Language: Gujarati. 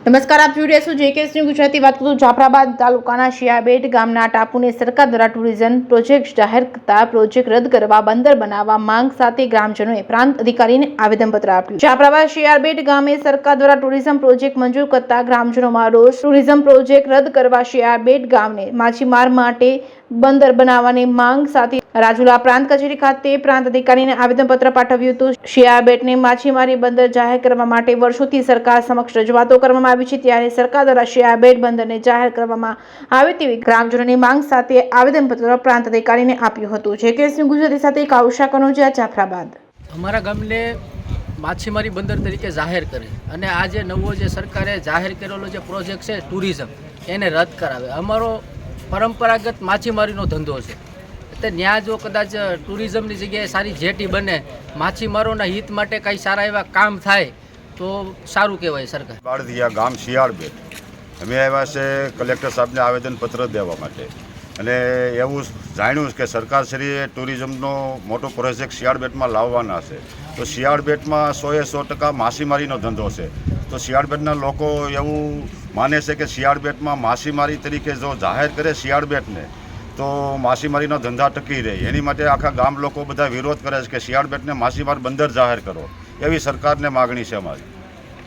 નમસ્કાર, આપ જોઈ રહ્યા છો જેકેએસ ન્યૂઝ ગુજરાતી. વાત કરું જાફરાબાદ તાલુકાના શિયાબેટ ગામના ટાપુને સરકાર દ્વારા ટુરિઝમ પ્રોજેક્ટ જાહેર કરતા પ્રોજેક્ટ રદ કરવા બંદર બનાવવા માંગ સાથે ગ્રામજનોએ પ્રાંત અધિકારીને આવેદનપત્ર આપ્યું. જાફરાબાદ શિયાબેટ ગામે સરકાર દ્વારા ટુરિઝમ પ્રોજેક્ટ મંજૂર કરતા ગ્રામજનોમાં રોષ. ટુરિઝમ પ્રોજેક્ટ રદ કરવા શિયાબેટ ગામને માછીમાર માટે બંદર બનાવવાની માંગ સાથે રાજુલા પ્રાંત કચેરી ખાતે પ્રાંત અધિકારીને આવેદનપત્ર પાઠવ્યું હતું. શિયાબેટને માછીમારી બંદર જાહેર કરવા માટે વર્ષોથી સરકાર સમક્ષ રજૂઆતો કરવામાં આવી છે, ત્યારે સરકાર દ્વારા શિયાબેટ બંદરને જાહેર કરવામાં આવે તેવી ગ્રામજનોની માંગ સાથે આવેદનપત્ર પ્રાંત અધિકારીને આપ્યું હતું. જેકેએસ ન્યૂઝ ગુજરાતી સાથે કાઉશા કનોજિયા, જાફરાબાદ. અમારા ગામને માછીમારી બંદર તરીકે જાહેર કરે અને આ જે નવો જે સરકારે જાહેર કરેલો જે પ્રોજેક્ટ છે ટુરિઝમ, એને રદ કરાવે. અમારો પરંપરાગત માછીમારીનો ધંધો છે, એટલે ત્યાં જો કદાચ ટુરિઝમની જગ્યાએ સારી જેટી બને, માછીમારોના હિત માટે કંઈ સારા એવા કામ થાય તો સારું કહેવાય. સરકાર બાળદિયા ગામ શિયાળબેટ અમે આવ્યા છે કલેક્ટર સાહેબને આવેદનપત્ર દેવા માટે, અને એવું જાણ્યું કે સરકારશ્રીએ ટુરિઝમનો મોટો પ્રોજેક્ટ શિયાળબેટમાં લાવવાના છે. તો શિયાળબેટમાં 100% માછીમારીનો ધંધો છે. તો શિયાળબેટના લોકો એવું માને છે કે શિયાળબેટમાં માછીમારી તરીકે જો જાહેર કરે શિયાળબેટને તો માછીમારીનો ધંધા ટકી રહે. એની માટે આખા ગામ લોકો બધા વિરોધ કરે છે કે શિયાળબેટને માછીમાર બંદર જાહેર કરો, એવી સરકારને માગણી છે અમારી.